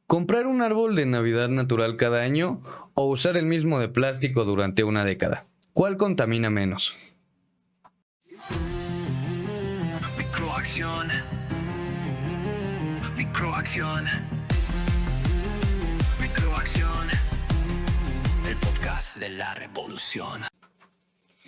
¿Comprar un árbol de Navidad natural cada año o usar el mismo de plástico durante una década? ¿Cuál contamina menos? Microacción. Microacción. Microacción. El podcast de la revolución.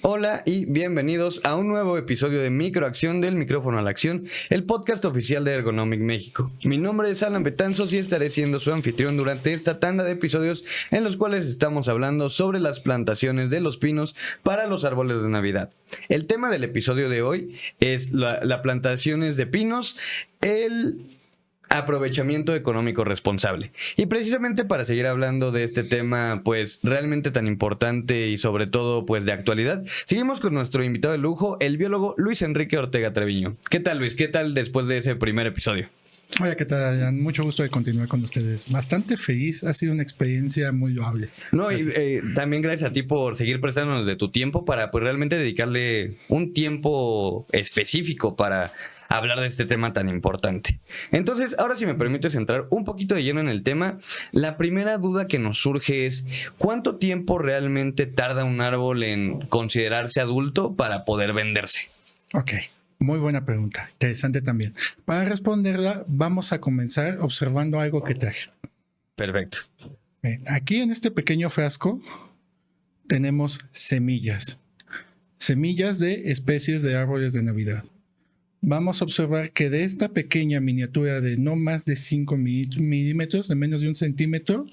Hola y bienvenidos a un nuevo episodio de Microacción del Micrófono a la Acción, el podcast oficial de Ergonomic México. Mi nombre es Alan Betanzos y estaré siendo su anfitrión durante esta tanda de episodios en los cuales estamos hablando sobre las plantaciones de los pinos para los árboles de Navidad. El tema del episodio de hoy es la plantaciones de pinos, el aprovechamiento económico responsable. Y precisamente para seguir hablando de este tema, pues realmente tan importante y sobre todo pues de actualidad, seguimos con nuestro invitado de lujo, el biólogo Luis Enrique Ortega Treviño. ¿Qué tal, Luis? ¿Qué tal después de ese primer episodio? Hola, ¿qué tal, Adrián? Mucho gusto de continuar con ustedes. Bastante feliz, ha sido una experiencia muy loable. No, y también gracias a ti por seguir prestándonos de tu tiempo para pues realmente dedicarle un tiempo específico para hablar de este tema tan importante. Entonces, ahora si me permites entrar un poquito de lleno en el tema, la primera duda que nos surge es ¿cuánto tiempo realmente tarda un árbol en considerarse adulto para poder venderse? Ok, muy buena pregunta, interesante también. Para responderla, vamos a comenzar observando algo que traje. Perfecto. Bien, aquí en este pequeño frasco tenemos semillas. Semillas de especies de árboles de Navidad. Vamos a observar que de esta pequeña miniatura de no más de 5 milímetros, de menos de 1 centímetro,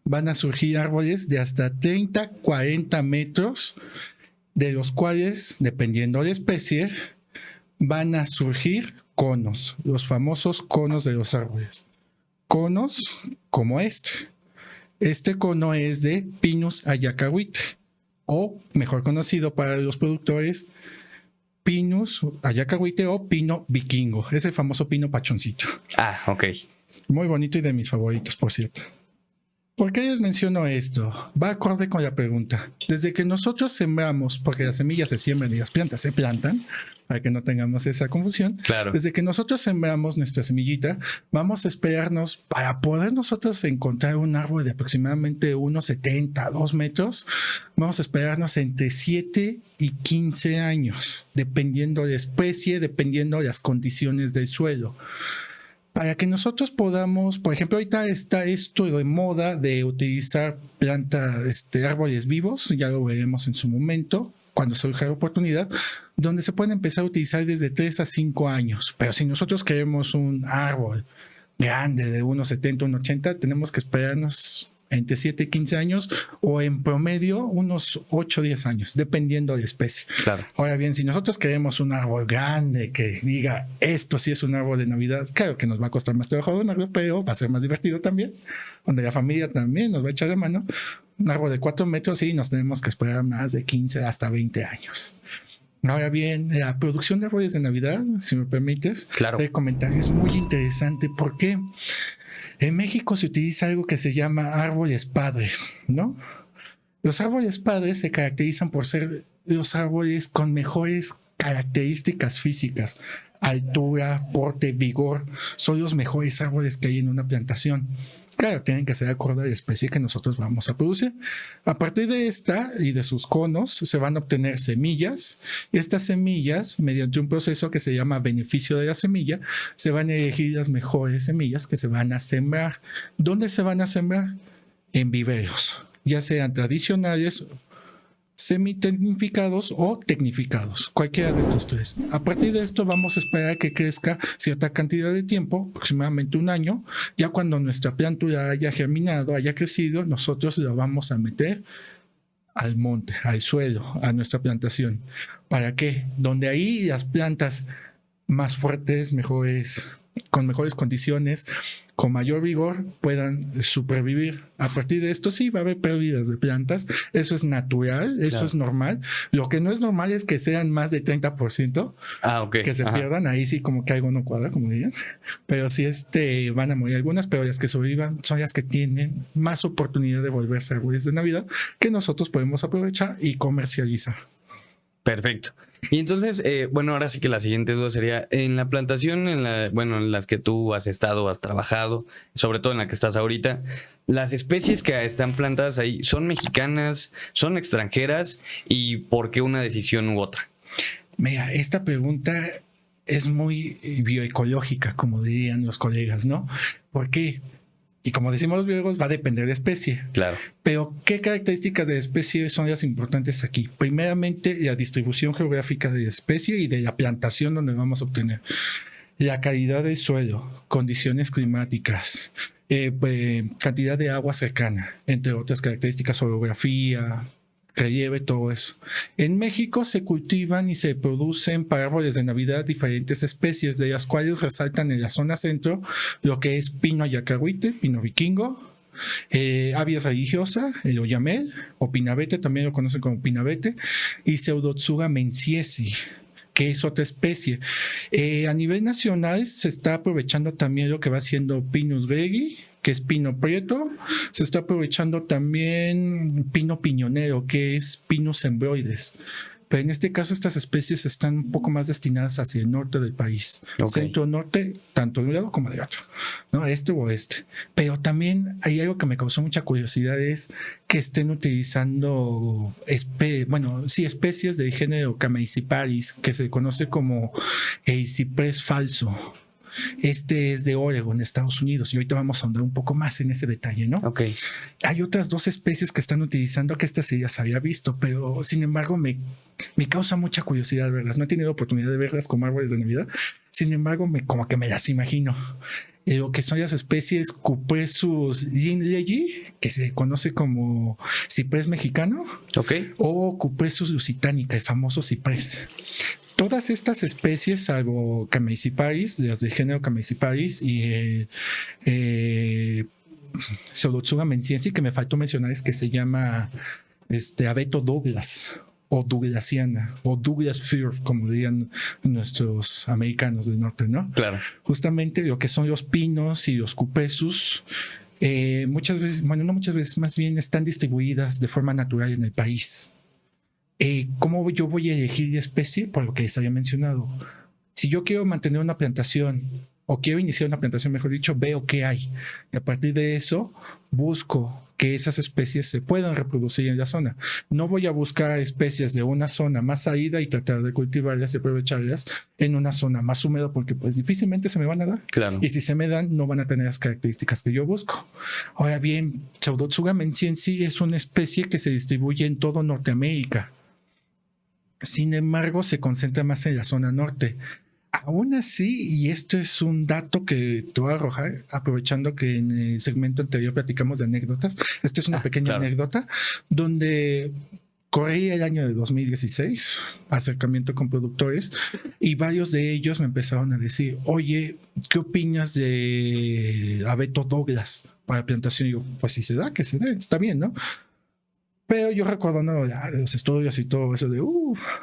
van a surgir árboles de hasta 30, 40 metros, de los cuales, dependiendo de la especie, van a surgir conos, los famosos conos de los árboles. Conos como este. Este cono es de Pinus ayacahuite, o mejor conocido para los productores, Pinus ayacahuite o pino vikingo, ese famoso pino pachoncito. Ah, ok. Muy bonito y de mis favoritos, por cierto. ¿Por qué les menciono esto? Va acorde con la pregunta. Desde que nosotros sembramos, porque las semillas se siembran y las plantas se plantan, para que no tengamos esa confusión, Claro. Desde que nosotros sembramos nuestra semillita, vamos a esperarnos para poder nosotros encontrar un árbol de aproximadamente unos 70, 2 metros, vamos a esperarnos entre 7 y 15 años, dependiendo de la especie, dependiendo de las condiciones del suelo. Para que nosotros podamos, por ejemplo, ahorita está esto de moda de utilizar árboles vivos, ya lo veremos en su momento, cuando surja la oportunidad, donde se pueden empezar a utilizar desde 3 a 5 años. Pero si nosotros queremos un árbol grande de unos 70, unos 80, tenemos que esperarnos entre 7 y 15 años o en promedio unos 8 o 10 años, dependiendo de la especie. Claro. Ahora bien, si nosotros queremos un árbol grande que diga esto sí es un árbol de Navidad, claro que nos va a costar más trabajo donarlo, pero va a ser más divertido también, donde la familia también nos va a echar la mano. Un árbol de 4 metros sí nos tenemos que esperar más de 15 hasta 20 años. Ahora bien, la producción de árboles de Navidad, si me permites, Claro. este comentario es muy interesante porque en México se utiliza algo que se llama árboles padre, ¿no? Los árboles padres se caracterizan por ser los árboles con mejores características físicas, altura, porte, vigor, son los mejores árboles que hay en una plantación. Claro, tienen que ser acorde a la especie que nosotros vamos a producir. A partir de esta y de sus conos se van a obtener semillas. Y estas semillas, mediante un proceso que se llama beneficio de la semilla, se van a elegir las mejores semillas que se van a sembrar. ¿Dónde se van a sembrar? En viveros, ya sean tradicionales, semitecnificados o tecnificados, cualquiera de estos tres. A partir de esto vamos a esperar que crezca cierta cantidad de tiempo, aproximadamente 1 año. Ya cuando nuestra planta haya germinado, haya crecido, nosotros la vamos a meter al monte, al suelo, a nuestra plantación. ¿Para qué? Donde ahí las plantas más fuertes, mejores, con mejores condiciones, con mayor vigor, puedan supervivir. A partir de esto sí va a haber pérdidas de plantas, eso es natural, eso Claro. es normal. Lo que no es normal es que sean más de 30%, Ok. que se Ajá. pierdan, ahí sí como que algo no cuadra, como dirían. Pero sí van a morir algunas, pero las que sobrevivan son las que tienen más oportunidad de volverse árboles de Navidad que nosotros podemos aprovechar y comercializar. Perfecto. Y entonces, bueno, ahora sí que la siguiente duda sería, en la plantación, en las que tú has estado, has trabajado, sobre todo en la que estás ahorita, ¿las especies que están plantadas ahí son mexicanas, son extranjeras y por qué una decisión u otra? Mira, esta pregunta es muy bioecológica, como dirían los colegas, ¿no? ¿Por qué? Y como decimos los biólogos, va a depender de especie. Claro. Pero, ¿qué características de especie son las importantes aquí? Primeramente, la distribución geográfica de la especie y de la plantación donde vamos a obtener. La calidad del suelo, condiciones climáticas, cantidad de agua cercana, entre otras características, orografía, relieve, todo eso. En México se cultivan y se producen para árboles de Navidad diferentes especies, de las cuales resaltan en la zona centro lo que es pino ayacahuite, pino vikingo, Abies religiosa, el oyamel o pinabete, también lo conocen como pinabete, y Pseudotsuga menziesi, que es otra especie. A nivel nacional se está aprovechando también lo que va siendo Pinus gregi, que es pino prieto. Se está aprovechando también pino piñonero, que es Pinus embroides. Pero en este caso estas especies están un poco más destinadas hacia el norte del país. Okay. Centro-norte, tanto de un lado como del otro, ¿no? Este o oeste. Pero también hay algo que me causó mucha curiosidad, es que estén utilizando especies del género Chamaecyparis, que se conoce como el ciprés falso. Este es de Oregon, Estados Unidos, y ahorita vamos a ahondar un poco más en ese detalle, ¿no? Ok. Hay otras dos especies que están utilizando, que estas sí ya se había visto, pero sin embargo me causa mucha curiosidad verlas. No he tenido oportunidad de verlas como árboles de Navidad, sin embargo como que me las imagino. Lo que son las especies Cupressus lindleyi, que se conoce como ciprés mexicano, Okay. o Cupressus lusitanica, el famoso ciprés. Todas estas especies, salvo Chamaecyparis, las del género Chamaecyparis y Pseudotsuga menziesi, que me faltó mencionar, es que se llama abeto Douglas o douglasiana o Douglas fir, como dirían nuestros americanos del norte, ¿no? Claro. Justamente lo que son los pinos y los cupressus, muchas veces, bueno, no muchas veces, más bien están distribuidas de forma natural en el país. ¿Cómo yo voy a elegir especie? Por lo que les había mencionado. Si yo quiero mantener una plantación o quiero iniciar una plantación, mejor dicho, veo qué hay. Y a partir de eso, busco que esas especies se puedan reproducir en la zona. No voy a buscar especies de una zona más árida y tratar de cultivarlas y aprovecharlas en una zona más húmeda, porque pues difícilmente se me van a dar. Claro. Y si se me dan, no van a tener las características que yo busco. Ahora bien, Pseudotsuga menziesi es una especie que se distribuye en todo Norteamérica. Sin embargo, se concentra más en la zona norte. Aún así, y esto es un dato que te voy a arrojar, aprovechando que en el segmento anterior platicamos de anécdotas, esta es una pequeña anécdota, donde corría el año de 2016, acercamiento con productores, y varios de ellos me empezaron a decir, oye, ¿qué opinas de abeto Douglas para plantación? Y yo, pues si se da, que se dé, está bien, ¿no? Pero yo recuerdo los estudios y todo eso de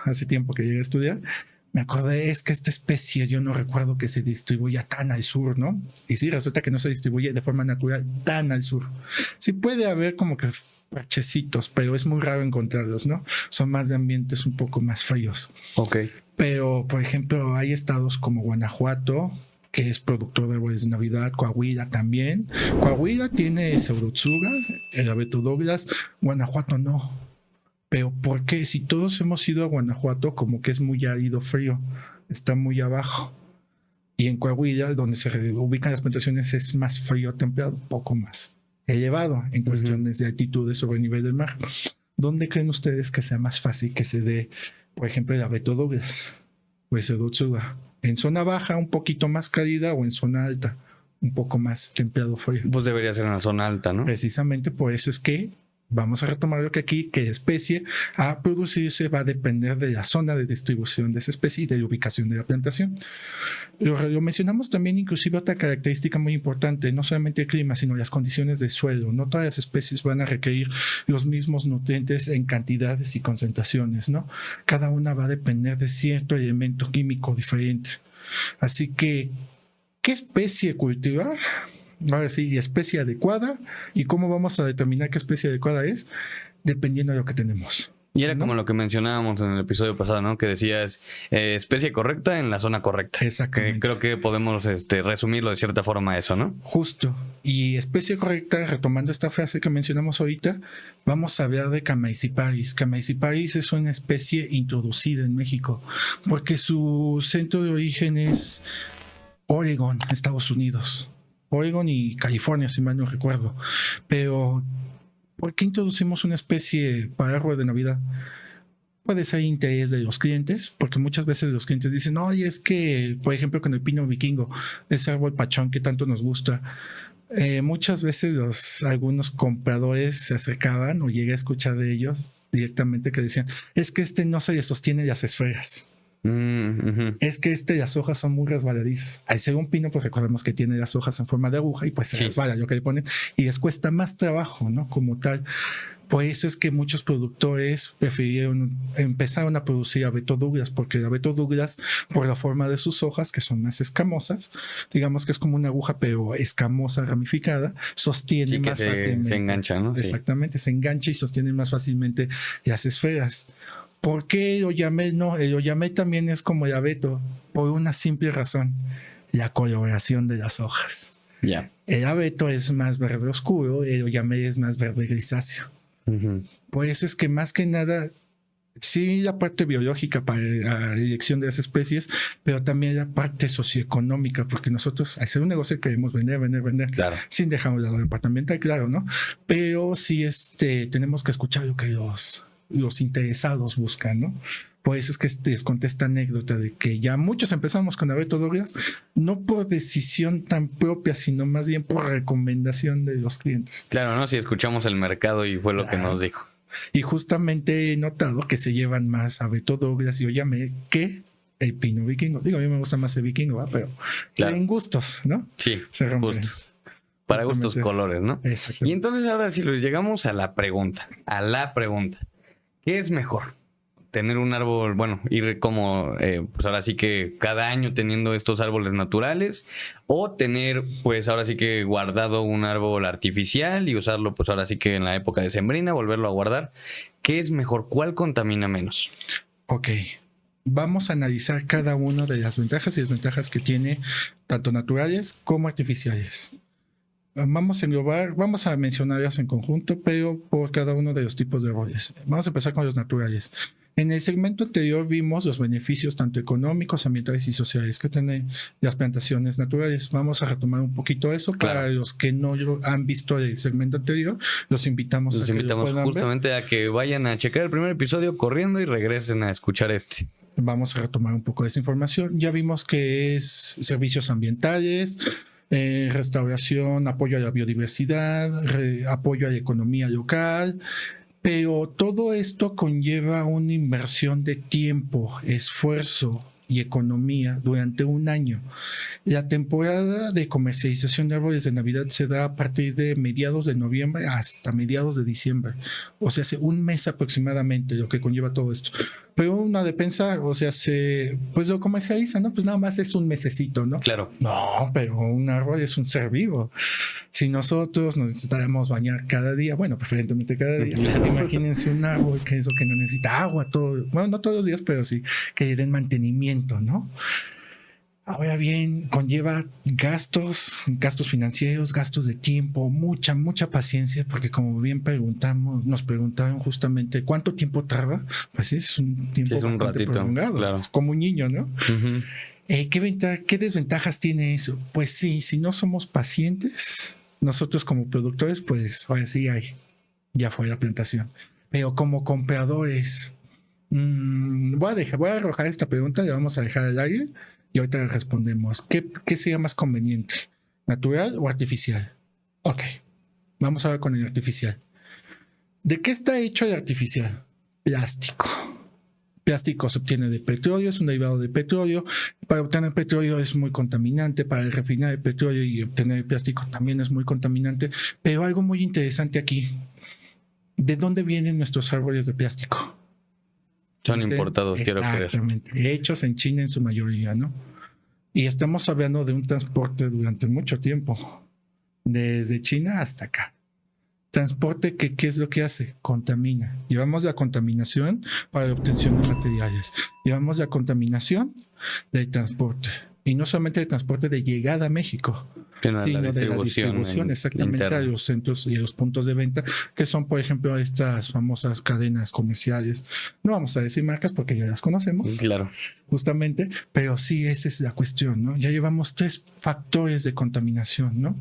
hace tiempo que llegué a estudiar, me acordé, es que esta especie yo no recuerdo que se distribuya tan al sur, ¿no? Y sí, resulta que no se distribuye de forma natural tan al sur. Sí puede haber como que parchecitos, pero es muy raro encontrarlos, ¿no? Son más de ambientes un poco más fríos. Ok. Pero, por ejemplo, hay estados como Guanajuato, que es productor de árboles de Navidad, Coahuila también. Coahuila tiene Pseudotsuga, el abeto Douglas, Guanajuato no. Pero ¿por qué? Si todos hemos ido a Guanajuato, como que es muy árido, frío, está muy abajo. Y en Coahuila, donde se ubican las plantaciones, es más frío, templado, un poco más elevado en cuestiones de altitudes sobre el nivel del mar. ¿Dónde creen ustedes que sea más fácil que se dé, por ejemplo, el abeto Douglas o el Pseudotsuga? ¿En zona baja, un poquito más cálida, o en zona alta, un poco más templado, frío? Pues debería ser una zona alta, ¿no? Precisamente por eso es que vamos a retomar lo que aquí, que la especie a producirse va a depender de la zona de distribución de esa especie y de la ubicación de la plantación. Lo mencionamos también, inclusive otra característica muy importante, no solamente el clima, sino las condiciones del suelo. No todas las especies van a requerir los mismos nutrientes en cantidades y concentraciones, ¿no? Cada una va a depender de cierto elemento químico diferente. Así que, ¿qué especie cultivar? Ahora sí, especie adecuada. ¿Y cómo vamos a determinar qué especie adecuada es? Dependiendo de lo que tenemos. Y era ¿no? como lo que mencionábamos en el episodio pasado, ¿no? Que decías especie correcta en la zona correcta. Exactamente. Que creo que podemos resumirlo de cierta forma eso, ¿no? Justo. Y especie correcta, retomando esta frase que mencionamos ahorita, vamos a hablar de Camaiziparis. Camaiziparis es una especie introducida en México, porque su centro de origen es Oregon, Estados Unidos. Oregon y California, si mal no recuerdo. Pero, ¿por qué introducimos una especie para árbol de Navidad? Puede ser interés de los clientes, porque muchas veces los clientes dicen, oye, es que, por ejemplo, con el pino vikingo, ese árbol pachón que tanto nos gusta, muchas veces algunos compradores se acercaban o llegué a escuchar de ellos directamente que decían, es que este no se le sostiene las esferas. Ujú. Es que las hojas son muy resbaladizas. Al ser un pino, pues recordemos que tiene las hojas en forma de aguja y pues se Sí. resbala lo que le ponen y les cuesta más trabajo, ¿no? Como tal. Por eso es que muchos productores empezaron a producir abeto Douglas, porque el abeto Douglas, por la forma de sus hojas, que son más escamosas, digamos que es como una aguja, pero escamosa, ramificada, sostiene Sí, que más fácilmente. se engancha, ¿no? Sí. Exactamente, se engancha y sostiene más fácilmente las esferas. ¿Por qué el oyamel no? El oyamel también es como el abeto, por una simple razón, la coloración de las hojas. Ya. El abeto es más verde oscuro, el oyamel es más verde grisáceo. Ujú. Por eso es que más que nada, sí la parte biológica para la elección de las especies, pero también la parte socioeconómica, porque nosotros al ser un negocio queremos vender, Claro. sin dejar un lado departamental, claro, ¿no? Pero sí tenemos que escuchar lo que los interesados buscan, ¿no? Por eso es que les conté esta anécdota de que ya muchos empezamos con abeto Douglas, no por decisión tan propia, sino más bien por recomendación de los clientes. Claro, ¿no? Si escuchamos el mercado y fue lo que nos dijo. Y justamente he notado que se llevan más abeto Douglas y oyamel que el pino vikingo. Digo, a mí me gusta más el vikingo, ¿va? Pero Claro. en gustos, ¿no? Sí, Se rompen. justo. Para gustos Justamente. colores, ¿no? Exacto. Y entonces ahora si llegamos a la pregunta, ¿qué es mejor? Tener un árbol, bueno, ir como, pues ahora sí que cada año teniendo estos árboles naturales, o tener, pues ahora sí que guardado un árbol artificial y usarlo, pues ahora sí que en la época decembrina, volverlo a guardar. ¿Qué es mejor? ¿Cuál contamina menos? Ok. Vamos a analizar cada una de las ventajas y desventajas que tiene, tanto naturales como artificiales. Vamos a englobar, vamos a mencionarlas en conjunto, pero por cada uno de los tipos de árboles. Vamos a empezar con los naturales. En el segmento anterior vimos los beneficios tanto económicos, ambientales y sociales que tienen las plantaciones naturales. Vamos a retomar un poquito eso. Claro. Para los que no han visto el segmento anterior, los invitamos Los a que lo invitamos puedan ver. justamente a que vayan a checar el primer episodio corriendo y regresen a escuchar este. Vamos a retomar un poco de esa información. Ya vimos que es servicios ambientales, restauración, apoyo a la biodiversidad, apoyo a la economía local, pero todo esto conlleva una inversión de tiempo, esfuerzo y economía durante un año. La temporada de comercialización de árboles de Navidad se da a partir de mediados de noviembre hasta mediados de diciembre. O sea, hace un mes aproximadamente lo que conlleva todo esto. Pero una de pensar, o sea, pues lo comercializa, ¿no? Pues nada más es un mesecito, ¿no? Claro. No, pero un árbol es un ser vivo. Si nosotros nos necesitáramos bañar cada día, bueno, preferentemente cada día, imagínense un árbol que es lo que no necesita agua todo, bueno, no todos los días, pero sí que le den mantenimiento, ¿no? Ahora bien, conlleva gastos financieros, gastos de tiempo, mucha paciencia, porque como bien nos preguntaron justamente cuánto tiempo tarda, pues sí, es un tiempo Sí, es un bastante ratito, prolongado, claro. es como un niño, ¿no? Ujú. ¿Qué desventajas tiene eso? Pues sí, si no somos pacientes, nosotros como productores, pues ahora sí ya fue la plantación. Pero como compradores, voy a arrojar esta pregunta, la vamos a dejar al aire y ahorita respondemos. ¿Qué sería más conveniente? ¿Natural o artificial? Ok, vamos a ver con el artificial. ¿De qué está hecho el artificial? Plástico. Plástico se obtiene de petróleo, es un derivado de petróleo. Para obtener petróleo es muy contaminante, para refinar el petróleo y obtener el plástico también es muy contaminante. Pero algo muy interesante aquí, ¿de dónde vienen nuestros árboles de plástico? Son importados, quiero creer. Exactamente, hechos en China en su mayoría, ¿no? Y estamos hablando de un transporte durante mucho tiempo, desde China hasta acá. Transporte, ¿qué es lo que hace? Contamina. Llevamos la contaminación para la obtención de materiales. Llevamos la contaminación del transporte. Y no solamente de transporte de llegada a México, sino de la distribución exactamente interna, a los centros y a los puntos de venta, que son, por ejemplo, estas famosas cadenas comerciales. No vamos a decir marcas porque ya las conocemos. Claro. Justamente, pero sí, esa es la cuestión, ¿no? Ya llevamos 3 factores de contaminación, ¿no?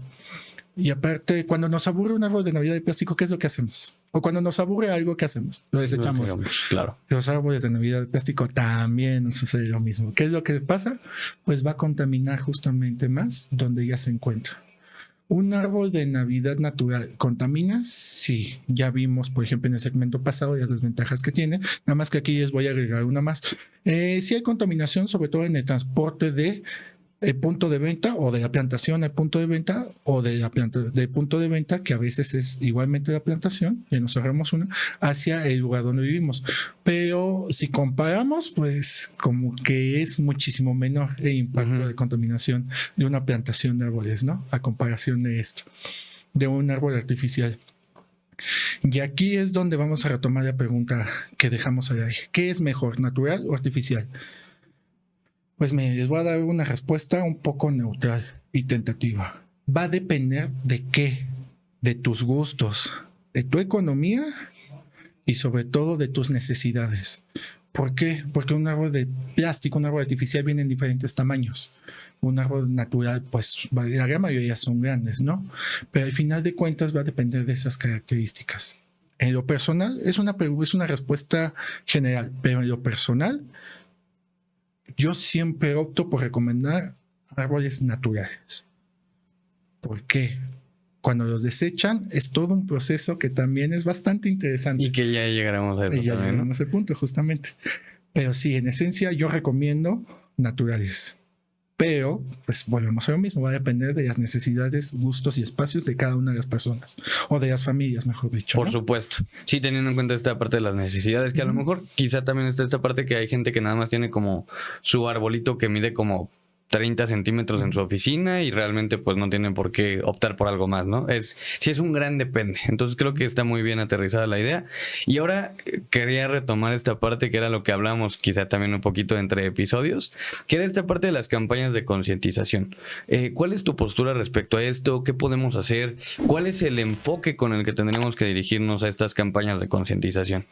Y aparte, cuando nos aburre un árbol de Navidad de plástico, ¿qué es lo que hacemos? O cuando nos aburre algo, ¿qué hacemos? Lo desechamos. Claro. Los árboles de Navidad de plástico también nos sucede lo mismo. ¿Qué es lo que pasa? Pues va a contaminar justamente más donde ya se encuentra. ¿Un árbol de Navidad natural contamina? Sí, ya vimos, por ejemplo, en el segmento pasado las desventajas que tiene. Nada más que aquí les voy a agregar una más. Sí hay contaminación, sobre todo en el transporte de el punto de venta o de la plantación al punto de venta o de la del punto de venta, que a veces es igualmente la plantación, ya nos ahorramos una, hacia el lugar donde vivimos. Pero si comparamos, pues como que es muchísimo menor el impacto de contaminación de una plantación de árboles, ¿no? A comparación de esto, de un árbol artificial. Y aquí es donde vamos a retomar la pregunta que dejamos allá. ¿Qué es mejor, natural o artificial? Pues les voy a dar una respuesta un poco neutral y tentativa. Va a depender de qué, de tus gustos, de tu economía y sobre todo de tus necesidades. ¿Por qué? Porque un árbol de plástico, un árbol artificial viene en diferentes tamaños. Un árbol natural, pues la gran mayoría son grandes, ¿no? Pero al final de cuentas va a depender de esas características. En lo personal, es una respuesta general, pero en lo personal, yo siempre opto por recomendar árboles naturales. ¿Por qué? Cuando los desechan es todo un proceso que también es bastante interesante. Y que ya llegaremos a eso. Y ya llegaremos al punto, justamente. Pero sí, en esencia yo recomiendo naturales. Pero, pues volvemos a lo mismo, va a depender de las necesidades, gustos y espacios de cada una de las personas. O de las familias, mejor dicho. Por supuesto. Sí, teniendo en cuenta esta parte de las necesidades, que a lo mejor quizá también está esta parte que hay gente que nada más tiene como su arbolito que mide como 30 centímetros en su oficina y realmente pues no tienen por qué optar por algo más, ¿no? Sí es un gran depende. Entonces creo que está muy bien aterrizada la idea. Y ahora quería retomar esta parte que era lo que hablamos quizá también un poquito entre episodios, que era esta parte de las campañas de concientización. ¿Cuál es tu postura respecto a esto? ¿Qué podemos hacer? ¿Cuál es el enfoque con el que tendremos que dirigirnos a estas campañas de concientización?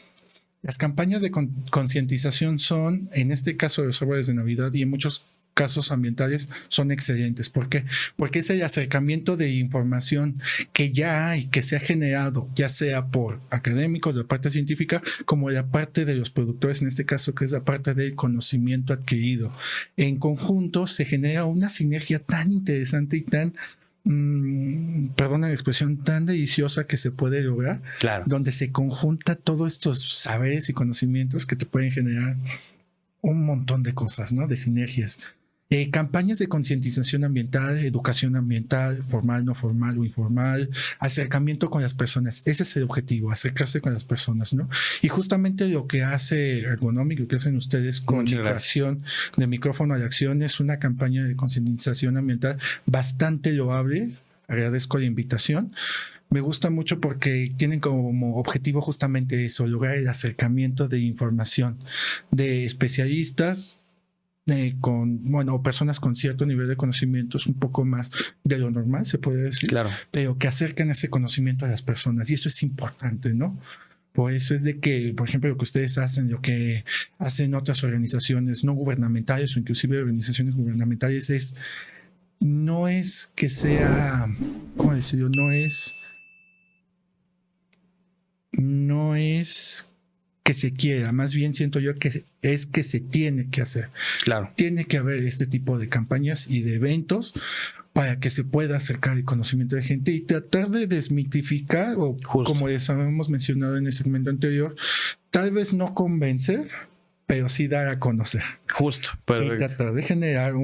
Las campañas de concientización son, en este caso de los árboles de Navidad y en muchos casos ambientales, son excelentes. ¿Por qué? Porque es el acercamiento de información que ya hay, que se ha generado, ya sea por académicos de la parte científica, como de la parte de los productores, en este caso, que es la parte del conocimiento adquirido. En conjunto se genera una sinergia tan interesante y tan perdona la expresión, tan deliciosa que se puede lograr, claro, donde se conjunta todos estos saberes y conocimientos que te pueden generar un montón de cosas, ¿no? De sinergias. Campañas de concientización ambiental, educación ambiental, formal, no formal o informal, acercamiento con las personas. Ese es el objetivo, acercarse con las personas, ¿no? Y justamente lo que hace Ergonomic, lo que hacen ustedes con Microacción, de Micrófono a la Acción, es una campaña de concientización ambiental bastante loable. Agradezco la invitación. Me gusta mucho porque tienen como objetivo justamente eso, lograr el acercamiento de información de especialistas, o personas con cierto nivel de conocimientos un poco más de lo normal, se puede decir, claro, pero que acercan ese conocimiento a las personas, y eso es importante, ¿no? Por eso es de que, por ejemplo, lo que ustedes hacen, lo que hacen otras organizaciones no gubernamentales o inclusive organizaciones gubernamentales no es que sea, ¿cómo decirlo? No es que se quiera, más bien siento yo que es que se tiene que hacer. Claro. Tiene que haber este tipo de campañas y de eventos para que se pueda acercar el conocimiento de gente y tratar de desmitificar, o como les habíamos mencionado en el segmento anterior, tal vez no convencer, pero sí dar a conocer. Justo, Y perfecto. tratar de generar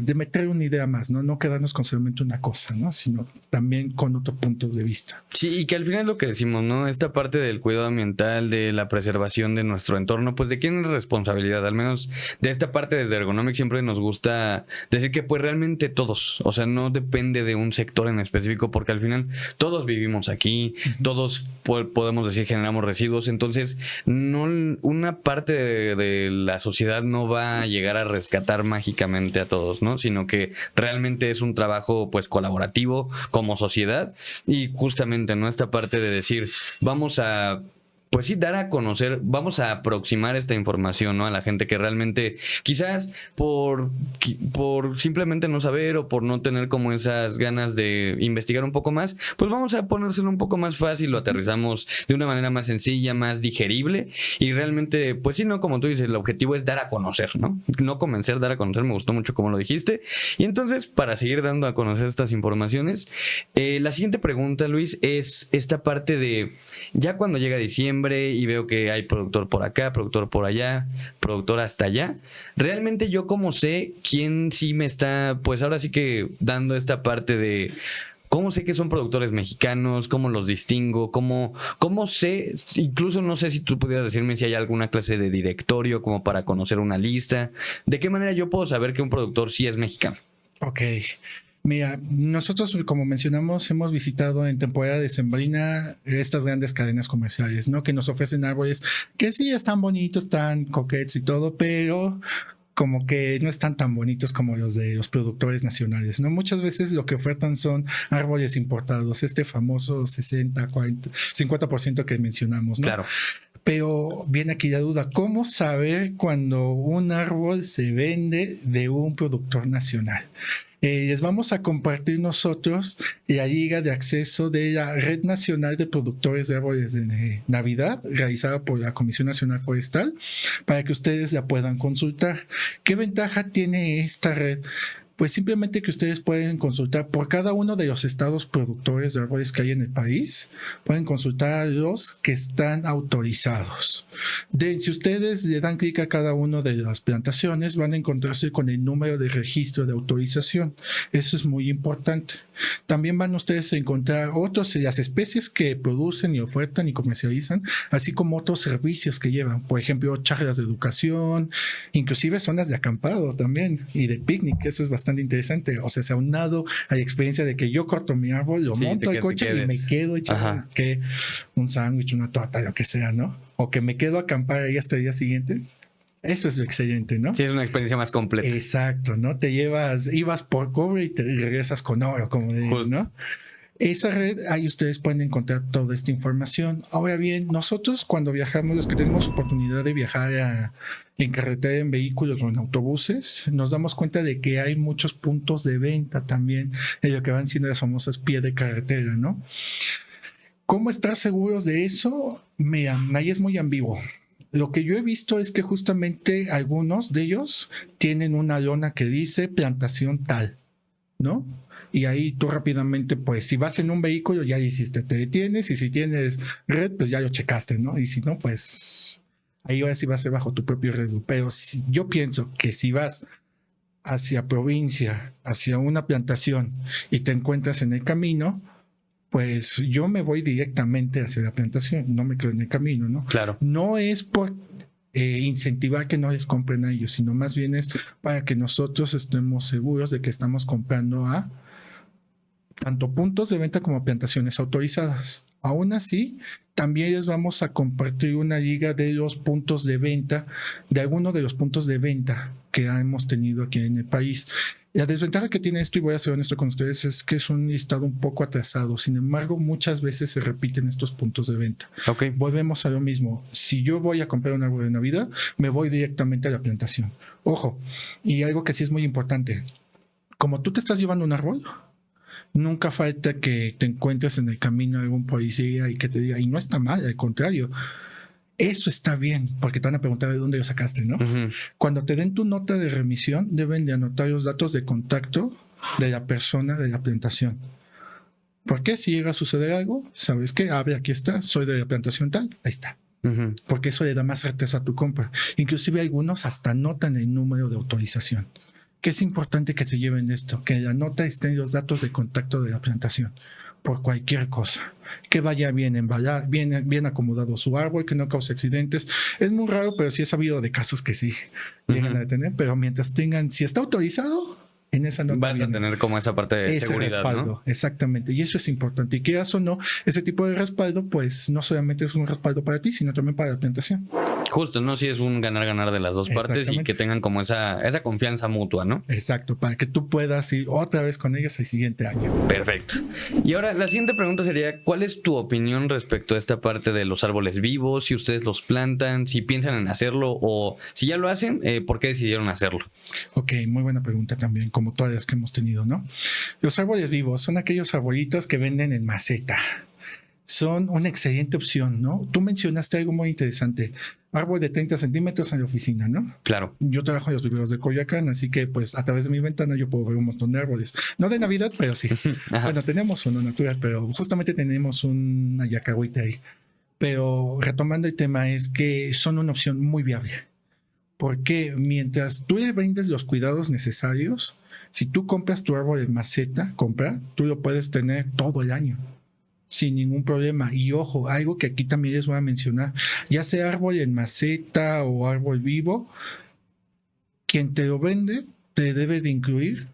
de meter una idea más, ¿no? No quedarnos con solamente una cosa, ¿no? Sino también con otro punto de vista. Sí, y que al final es lo que decimos, ¿no? Esta parte del cuidado ambiental, de la preservación de nuestro entorno, pues ¿de quién es responsabilidad? Al menos de esta parte desde Ergonomic siempre nos gusta decir que pues realmente todos, o sea, no depende de un sector en específico, porque al final todos vivimos aquí, todos podemos decir generamos residuos, entonces no una parte de la sociedad no va a llegar a rescatar mágicamente a todos, ¿no? Sino que realmente es un trabajo pues colaborativo como sociedad y justamente, ¿no? Esta parte de decir, vamos a pues sí, dar a conocer, vamos a aproximar esta información, ¿no? A la gente que realmente, quizás por simplemente no saber o por no tener como esas ganas de investigar un poco más, pues vamos a ponérselo un poco más fácil, lo aterrizamos de una manera más sencilla, más digerible y realmente, pues sí, no, como tú dices, el objetivo es dar a conocer, ¿no? No convencer, dar a conocer, me gustó mucho como lo dijiste. Y entonces, para seguir dando a conocer estas informaciones, la siguiente pregunta, Luis, es esta parte de, ya cuando llega diciembre, y veo que hay productor por acá, productor por allá, productor hasta allá. Realmente yo como sé quién sí me está, pues ahora sí que dando esta parte de cómo sé que son productores mexicanos, cómo los distingo, cómo sé, incluso no sé si tú pudieras decirme si hay alguna clase de directorio como para conocer una lista. ¿De qué manera yo puedo saber que un productor sí es mexicano? Ok. Mira, nosotros, como mencionamos, hemos visitado en temporada decembrina estas grandes cadenas comerciales, ¿no? Que nos ofrecen árboles que sí están bonitos, están coquetes y todo, pero como que no están tan bonitos como los de los productores nacionales, ¿no? Muchas veces lo que ofertan son árboles importados, este famoso 60, 40, 50% que mencionamos, ¿no? Claro. Pero viene aquí la duda, ¿cómo saber cuando un árbol se vende de un productor nacional? Les vamos a compartir nosotros la liga de acceso de la Red Nacional de Productores de Árboles de Navidad, realizada por la Comisión Nacional Forestal, para que ustedes la puedan consultar. ¿Qué ventaja tiene esta red? Pues simplemente que ustedes pueden consultar por cada uno de los estados productores de árboles que hay en el país, pueden consultar a los que están autorizados. Si ustedes le dan clic a cada una de las plantaciones, van a encontrarse con el número de registro de autorización. Eso es muy importante. También van ustedes a encontrar las especies que producen y ofertan y comercializan, así como otros servicios que llevan. Por ejemplo, charlas de educación, inclusive zonas de acampado también y de picnic. Eso es bastante interesante. O sea, se ha aunado a la experiencia de que yo corto mi árbol, lo monto al coche y me quedo echando un sándwich, una torta, lo que sea, ¿no? O que me quedo a acampar ahí hasta el día siguiente. Eso es lo excelente, ¿no? Sí, es una experiencia más completa. Exacto, ¿no? ibas por cobre y regresas con oro, como digo, ¿no? Esa red, ahí ustedes pueden encontrar toda esta información. Ahora bien, nosotros cuando viajamos, los que tenemos oportunidad de viajar en carretera, en vehículos o en autobuses, nos damos cuenta de que hay muchos puntos de venta también en lo que van siendo las famosas pie de carretera, ¿no? ¿Cómo estar seguros de eso? Mira, ahí es muy ambiguo. Lo que yo he visto es que justamente algunos de ellos tienen una lona que dice plantación tal, ¿no? Y ahí tú rápidamente, pues, si vas en un vehículo, ya hiciste, te detienes, y si tienes red, pues ya lo checaste, ¿no? Y si no, pues, ahí ahora sí vas a ser bajo tu propio riesgo. Pero yo pienso que si vas hacia provincia, hacia una plantación, y te encuentras en el camino, pues yo me voy directamente hacia la plantación, no me quedo en el camino, ¿no? Claro. No es por incentivar que no les compren a ellos, sino más bien es para que nosotros estemos seguros de que estamos comprando a tanto puntos de venta como plantaciones autorizadas. Aún así, también les vamos a compartir una liga de los puntos de venta, de algunos de los puntos de venta que hemos tenido aquí en el país. La desventaja que tiene esto, y voy a ser honesto con ustedes, es que es un listado un poco atrasado. Sin embargo, muchas veces se repiten estos puntos de venta. Ok. Volvemos a lo mismo. Si yo voy a comprar un árbol de Navidad, me voy directamente a la plantación. Ojo, y algo que sí es muy importante. Como tú te estás llevando un árbol, nunca falta que te encuentres en el camino algún policía y que te diga, y no está mal, al contrario. Eso está bien, porque te van a preguntar de dónde lo sacaste, ¿no? Uh-huh. Cuando te den tu nota de remisión, deben de anotar los datos de contacto de la persona de la plantación. ¿Por qué? Si llega a suceder algo, ¿sabes qué? Abre, aquí está, soy de la plantación tal, ahí está. Ujú. porque eso le da más certeza a tu compra. Inclusive algunos hasta anotan el número de autorización, que es importante que se lleven esto, que en la nota estén los datos de contacto de la plantación, por cualquier cosa, que vaya bien embalado, bien acomodado su árbol, que no cause accidentes. Es muy raro, pero sí he sabido de casos que sí llegan a detener, pero mientras tengan, si está autorizado, en esa nota Vas a viene tener como esa parte de ese seguridad, respaldo, ¿no? exactamente, y eso es importante. Y quieras o no, ese tipo de respaldo, pues no solamente es un respaldo para ti, sino también para la plantación. Justo, ¿no? Sí es un ganar-ganar de las dos partes y Exactamente. que tengan como esa confianza mutua, ¿no? Exacto, para que tú puedas ir otra vez con ellos el siguiente año. Perfecto. Y ahora la siguiente pregunta sería, ¿cuál es tu opinión respecto a esta parte de los árboles vivos? Si ustedes los plantan, si piensan en hacerlo o si ya lo hacen, ¿por qué decidieron hacerlo? Ok, muy buena pregunta también, como todas las que hemos tenido, ¿no? Los árboles vivos son aquellos arbolitos que venden en maceta. Son una excelente opción, ¿no? Tú mencionaste algo muy interesante. Árbol de 30 centímetros en la oficina, ¿no? Claro. Yo trabajo en los viveros de Coyoacán, así que pues a través de mi ventana yo puedo ver un montón de árboles. No de Navidad, pero sí. Ajá. Bueno, tenemos uno natural, pero justamente tenemos una yacahuite ahí. Pero retomando el tema, es que son una opción muy viable. Porque mientras tú le brindes los cuidados necesarios, si tú compras tu árbol en maceta, tú lo puedes tener todo el año sin ningún problema. Y ojo, algo que aquí también les voy a mencionar, ya sea árbol en maceta o árbol vivo, quien te lo vende te debe de incluir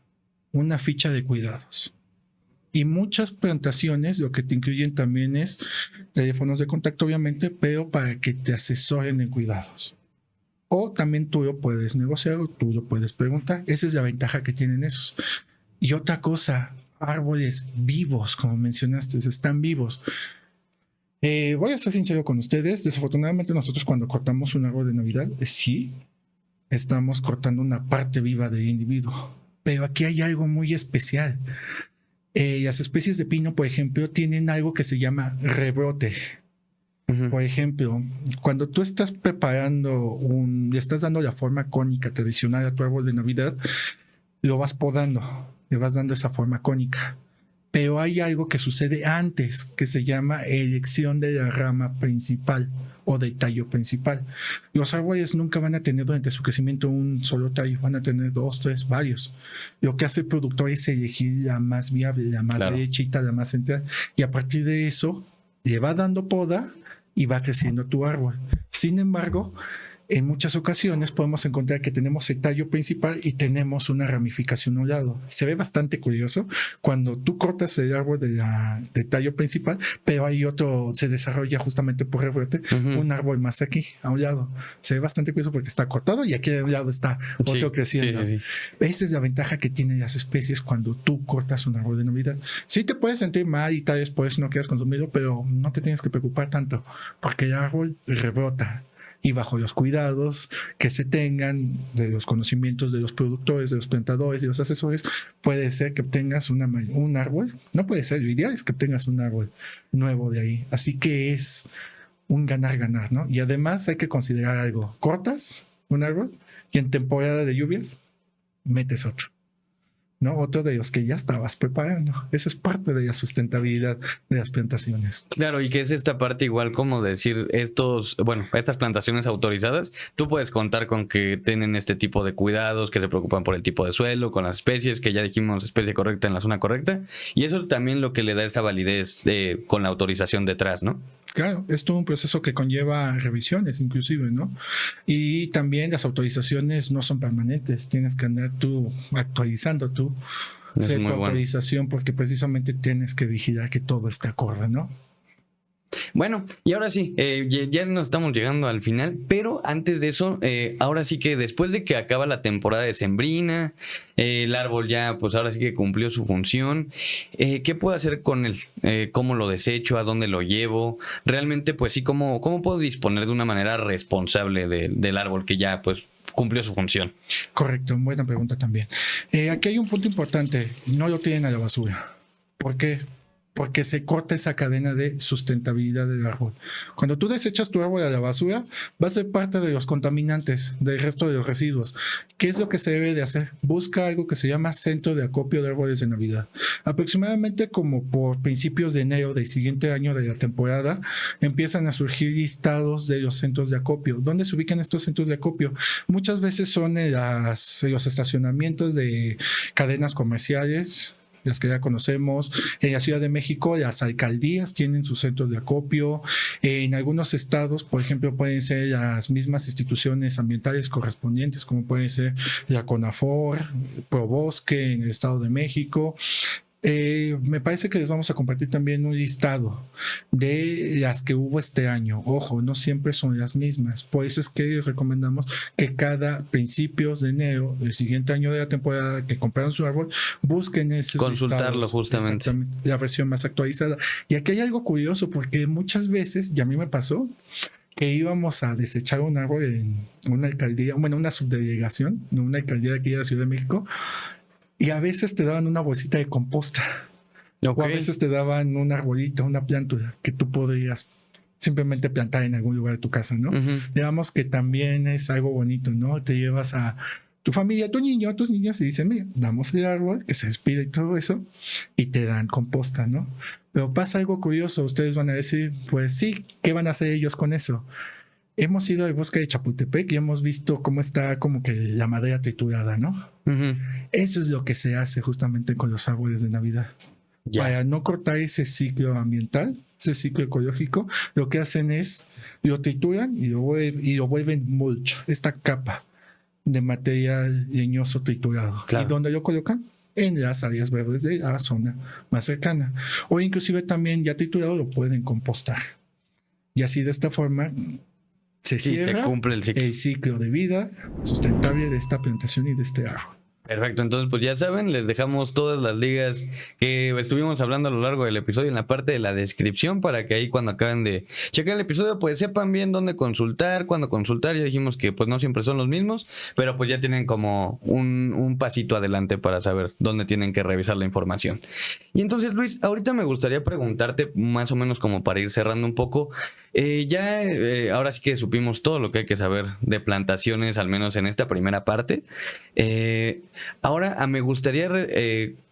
una ficha de cuidados. Y muchas plantaciones lo que te incluyen también es teléfonos de contacto, obviamente, pero para que te asesoren en cuidados. O también tú lo puedes negociar o tú lo puedes preguntar. Esa es la ventaja que tienen esos. Y otra cosa, árboles vivos, como mencionaste, están vivos. Voy a ser sincero con ustedes. Desafortunadamente nosotros cuando cortamos un árbol de Navidad, sí, estamos cortando una parte viva del individuo. Pero aquí hay algo muy especial. Las especies de pino, por ejemplo, tienen algo que se llama rebrote. Por ejemplo, cuando tú estás preparando le estás dando la forma cónica tradicional a tu árbol de Navidad, lo vas podando, le vas dando esa forma cónica. Pero hay algo que sucede antes, que se llama elección de la rama principal o del tallo principal. Los árboles nunca van a tener durante su crecimiento un solo tallo, van a tener 2, 3, varios. Lo que hace el productor es elegir la más viable, la más derechita, la más central, y a partir de eso le va dando poda y va creciendo tu árbol. Sin embargo, en muchas ocasiones podemos encontrar que tenemos el tallo principal y tenemos una ramificación a un lado. Se ve bastante curioso cuando tú cortas el árbol del tallo principal, pero hay otro, se desarrolla justamente por rebrote, un árbol más aquí, a un lado. Se ve bastante curioso porque está cortado y aquí a un lado está otro creciendo. Sí. Esa es la ventaja que tienen las especies cuando tú cortas un árbol de Navidad. Sí te puedes sentir mal y tal vez por eso no quieras consumirlo, pero no te tienes que preocupar tanto porque el árbol rebrota. Y bajo los cuidados que se tengan de los conocimientos de los productores, de los plantadores y los asesores, puede ser que obtengas un árbol, no puede ser, lo ideal es que obtengas un árbol nuevo de ahí. Así que es un ganar-ganar, ¿no? Y además hay que considerar algo, cortas un árbol y en temporada de lluvias metes otro, ¿no? Otro de los que ya estabas preparando. Eso es parte de la sustentabilidad de las plantaciones. Claro, y que es esta parte igual como decir estas plantaciones autorizadas, tú puedes contar con que tienen este tipo de cuidados, que se preocupan por el tipo de suelo, con las especies, que ya dijimos especie correcta en la zona correcta, y eso también lo que le da esa validez con la autorización detrás, ¿no? Claro, es todo un proceso que conlleva revisiones inclusive, ¿no? Y también las autorizaciones no son permanentes, tienes que andar tú actualizando tu autorización porque precisamente tienes que vigilar que todo esté acorde, ¿no? Bueno, y ahora sí, ya nos estamos llegando al final, pero antes de eso, ahora sí que después de que acaba la temporada decembrina, el árbol ya pues ahora sí que cumplió su función, ¿qué puedo hacer con él? ¿Cómo lo desecho? ¿A dónde lo llevo? Realmente pues sí, ¿cómo puedo disponer de una manera responsable del árbol que ya pues cumplió su función? Correcto, buena pregunta también. Aquí hay un punto importante, no lo tiren a la basura. ¿Por qué? porque se corta esa cadena de sustentabilidad del árbol. Cuando tú desechas tu árbol a la basura, va a ser parte de los contaminantes, del resto de los residuos. ¿Qué es lo que se debe de hacer? Busca algo que se llama centro de acopio de árboles de Navidad. Aproximadamente como por principios de enero del siguiente año de la temporada, empiezan a surgir listados de los centros de acopio. ¿Dónde se ubican estos centros de acopio? Muchas veces son en los estacionamientos de cadenas comerciales, las que ya conocemos. En la Ciudad de México, las alcaldías tienen sus centros de acopio. En algunos estados, por ejemplo, pueden ser las mismas instituciones ambientales correspondientes, como puede ser la CONAFOR, ProBosque en el Estado de México. Me parece que les vamos a compartir también un listado de las que hubo este año. Ojo, no siempre son las mismas. Por eso es que les recomendamos que cada principios de enero del siguiente año de la temporada que compraron su árbol, busquen ese consultarlo justamente, la versión más actualizada. Y aquí hay algo curioso, porque muchas veces, y a mí me pasó, que íbamos a desechar un árbol en una alcaldía, bueno, una subdelegación, no una alcaldía de aquí de la Ciudad de México, y a veces te daban una bolsita de composta. O a veces te daban un arbolito, una planta que tú podrías simplemente plantar en algún lugar de tu casa, ¿no? Digamos que también es algo bonito, ¿no? Te llevas a tu familia, a tu niño, a tus niños y dicen, mira, damos el árbol, que se despide y todo eso, y te dan composta, ¿no? Pero pasa algo curioso. Ustedes van a decir, pues sí, ¿qué van a hacer ellos con eso? Hemos ido al bosque de Chapultepec y hemos visto cómo está como que la madera triturada, ¿no? Eso es lo que se hace justamente con los árboles de Navidad. Para no cortar ese ciclo ambiental, ese ciclo ecológico, lo que hacen es lo trituran y lo vuelven mulch, esta capa de material leñoso triturado. ¿Y dónde lo colocan? En las áreas verdes de la zona más cercana. O inclusive también ya triturado lo pueden compostar. Y así de esta forma se cierra, se cumple el ciclo de vida sustentable de esta plantación y de este árbol. Perfecto, entonces pues ya saben, les dejamos todas las ligas que estuvimos hablando a lo largo del episodio en la parte de la descripción, para que ahí cuando acaben de checar el episodio pues sepan bien dónde consultar, cuándo consultar. Ya dijimos que pues no siempre son los mismos, pero pues ya tienen como un pasito adelante para saber dónde tienen que revisar la información. Y entonces, Luis, ahorita me gustaría preguntarte más o menos como para ir cerrando un poco. Ahora sí que supimos todo lo que hay que saber de plantaciones, al menos en esta primera parte. Ahora me gustaría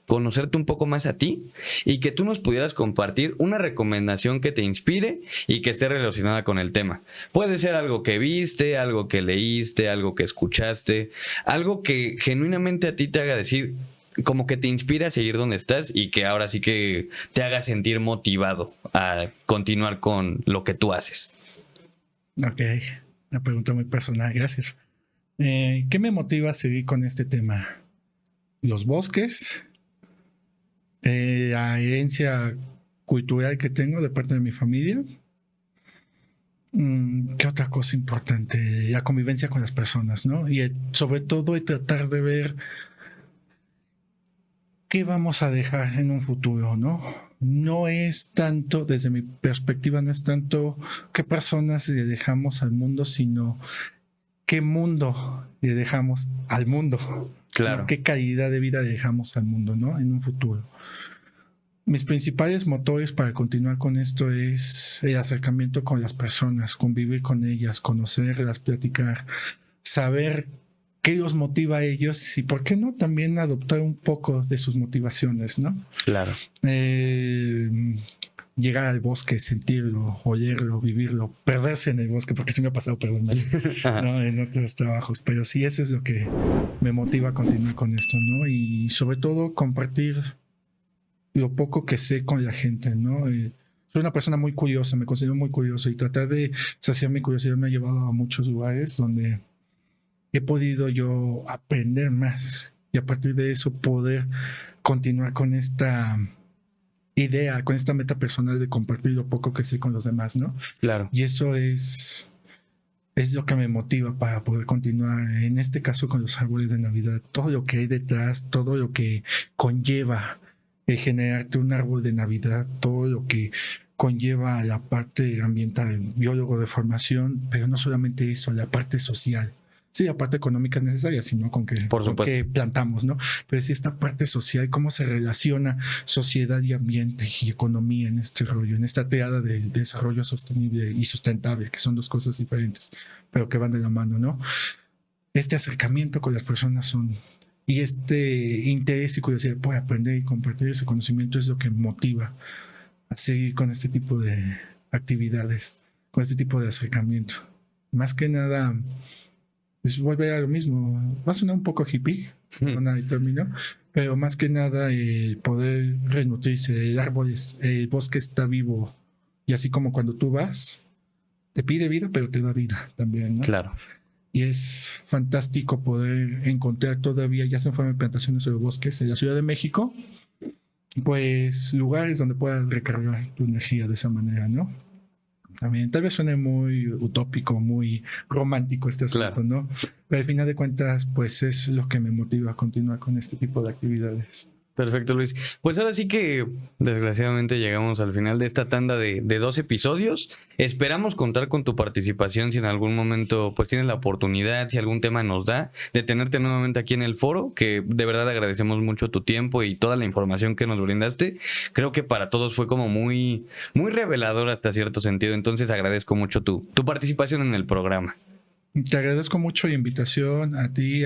conocerte un poco más a ti y que tú nos pudieras compartir una recomendación que te inspire y que esté relacionada con el tema. Puede ser algo que viste, algo que leíste, algo que escuchaste, algo que genuinamente a ti te haga decir, como que te inspira a seguir donde estás y que ahora sí que te haga sentir motivado a continuar con lo que tú haces. Ok, una pregunta muy personal, gracias. ¿Qué me motiva a seguir con este tema? Los bosques, la herencia cultural que tengo de parte de mi familia. ¿Qué otra cosa importante? La convivencia con las personas, ¿no? Y sobre todo el tratar de ver qué vamos a dejar en un futuro, ¿no? No es tanto, desde mi perspectiva, no es tanto qué personas le dejamos al mundo, sino qué mundo le dejamos al mundo. Claro. ¿No? Qué calidad de vida le dejamos al mundo, ¿no? En un futuro. Mis principales motores para continuar con esto es el acercamiento con las personas, convivir con ellas, conocerlas, platicar, saber qué los motiva a ellos y por qué no también adoptar un poco de sus motivaciones, ¿no? Claro. Llegar al bosque, sentirlo, oírlo, vivirlo, perderse en el bosque, porque sí me ha pasado perderme, ¿no? En otros trabajos, pero sí, eso es lo que me motiva a continuar con esto, ¿no? Y sobre todo compartir lo poco que sé con la gente, ¿no? Soy una persona muy curiosa, me considero muy curioso, y tratar de saciar mi curiosidad me ha llevado a muchos lugares donde he podido yo aprender más y a partir de eso poder continuar con esta idea, con esta meta personal de compartir lo poco que sé con los demás, ¿no? Claro. Y eso es lo que me motiva para poder continuar, en este caso con los árboles de Navidad, todo lo que hay detrás, todo lo que conlleva el generarte un árbol de Navidad, todo lo que conlleva la parte ambiental, biólogo de formación, pero no solamente eso, la parte social. Sí, la parte económica es necesaria, sino con que, Por con supuesto. que plantamos, ¿no? Pero sí esta parte social, cómo se relaciona sociedad y ambiente y economía en este rollo, en esta triada de desarrollo sostenible y sustentable, que son dos cosas diferentes, pero que van de la mano, ¿no? Este acercamiento con las personas y este interés y curiosidad por aprender y compartir ese conocimiento es lo que motiva a seguir con este tipo de actividades, con este tipo de acercamiento. Más que nada, es volver a lo mismo. Va a sonar un poco hippie, con el término, pero más que nada poder renutrirse. El bosque está vivo, y así como cuando tú vas, te pide vida, pero te da vida también, ¿no? Claro. Y es fantástico poder encontrar todavía, ya se fueron plantaciones de bosques en la Ciudad de México, pues lugares donde puedas recargar tu energía de esa manera, ¿no? También tal vez suene muy utópico, muy romántico este asunto, Claro. ¿no? Pero al final de cuentas, pues es lo que me motiva a continuar con este tipo de actividades. Perfecto, Luis. Pues ahora sí que desgraciadamente llegamos al final de esta tanda de 2 episodios. Esperamos contar con tu participación si en algún momento pues tienes la oportunidad, si algún tema nos da, de tenerte nuevamente aquí en el foro, que de verdad agradecemos mucho tu tiempo y toda la información que nos brindaste. Creo que para todos fue como muy, muy revelador hasta cierto sentido, entonces agradezco mucho tu participación en el programa. Te agradezco mucho la invitación a ti,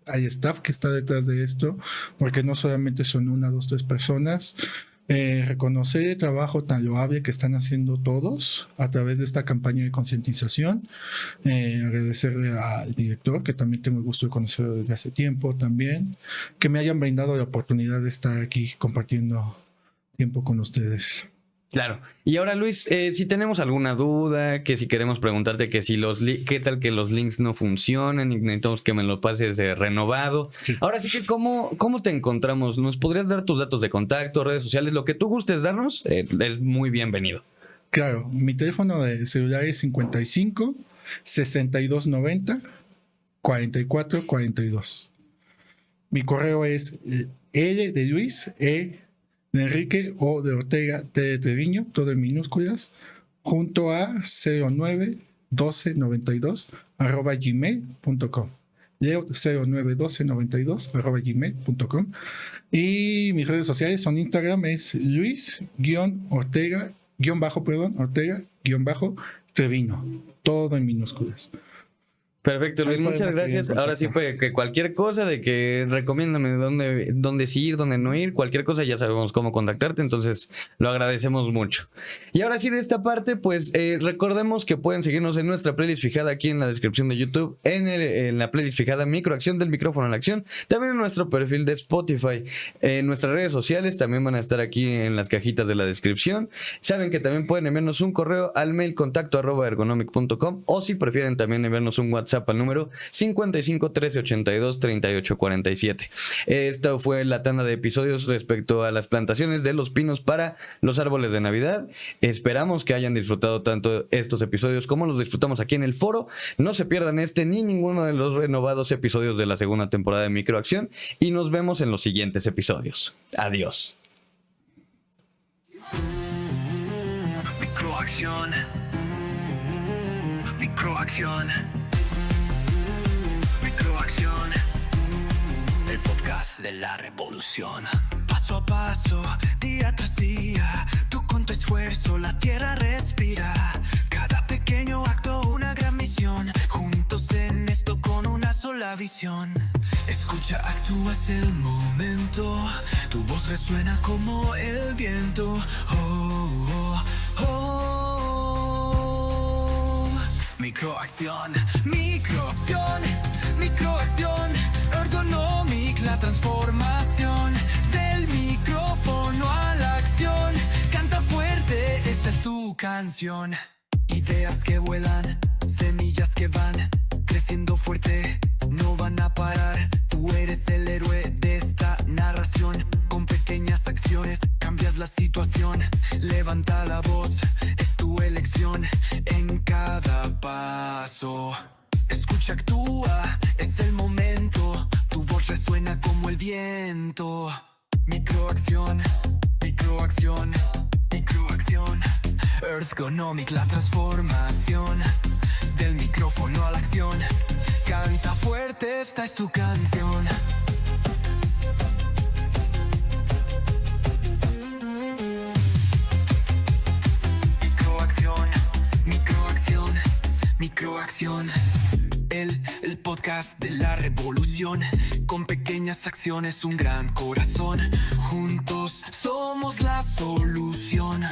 al staff que está detrás de esto, porque no solamente son 1, 2, 3 personas. Reconocer el trabajo tan loable que están haciendo todos a través de esta campaña de concientización. Agradecerle al director, que también tengo el gusto de conocerlo desde hace tiempo también, que me hayan brindado la oportunidad de estar aquí compartiendo tiempo con ustedes. Claro. Y ahora, Luis, si tenemos alguna duda, que si queremos preguntarte que si qué tal que los links no funcionan y necesitamos que me los pases renovado. Sí. Ahora sí que, ¿cómo te encontramos? ¿Nos podrías dar tus datos de contacto, redes sociales? Lo que tú gustes darnos, es muy bienvenido. Claro, mi teléfono de celular es 55 62 90 44 42. Mi correo es L de Luis, de Enrique, O de Ortega, T de Treviño, todo en minúsculas, junto a 091292 @gmail.com. Leo 091292 @gmail.com. Y mis redes sociales son Instagram, es Luis-Ortega-Treviño, todo en minúsculas. Perfecto, Luis, Ahí muchas podemos gracias. seguir en Ahora sí, contacto. pues, que cualquier cosa de que recomiéndame dónde sí ir, dónde no ir, cualquier cosa ya sabemos cómo contactarte, entonces lo agradecemos mucho. Y ahora sí, de esta parte, pues recordemos que pueden seguirnos en nuestra playlist fijada aquí en la descripción de YouTube, en la playlist fijada Microacción del micrófono a la acción, también en nuestro perfil de Spotify, en nuestras redes sociales también van a estar aquí en las cajitas de la descripción. Saben que también pueden enviarnos un correo al mail contacto@ergonomic.com, o si prefieren también enviarnos un WhatsApp al número 55 13 82 38 47. Esta fue la tanda de episodios respecto a las plantaciones de los pinos para los árboles de Navidad. Esperamos que hayan disfrutado tanto estos episodios como los disfrutamos aquí en el foro. No se pierdan este ni ninguno de los renovados episodios de la segunda temporada de Microacción y nos vemos en los siguientes episodios. Adiós. Microacción. Microacción. Microacción. El podcast de la revolución. Paso a paso, día tras día, tú con tu esfuerzo la tierra respira. Cada pequeño acto, una gran misión. Juntos en esto con una sola visión. Escucha, actúa, es el momento. Tu voz resuena como el viento. Oh, oh, oh. Microacción, microacción, microacción. Ergonomic, la transformación del micrófono a la acción. Canta fuerte, esta es tu canción. Ideas que vuelan, semillas que van creciendo fuerte, no van a parar. Tú eres el héroe de esta narración. Con pequeñas acciones cambias la situación. Levanta la voz, es tu elección en cada paso. Escucha, actúa, es el momento. Tu voz resuena como el viento. Microacción, microacción, microacción. Ergonomic, la transformación del micrófono a la acción. Canta fuerte, esta es tu canción. Microacción, microacción, microacción. El podcast de la revolución. Con pequeñas acciones, un gran corazón. Juntos somos la solución.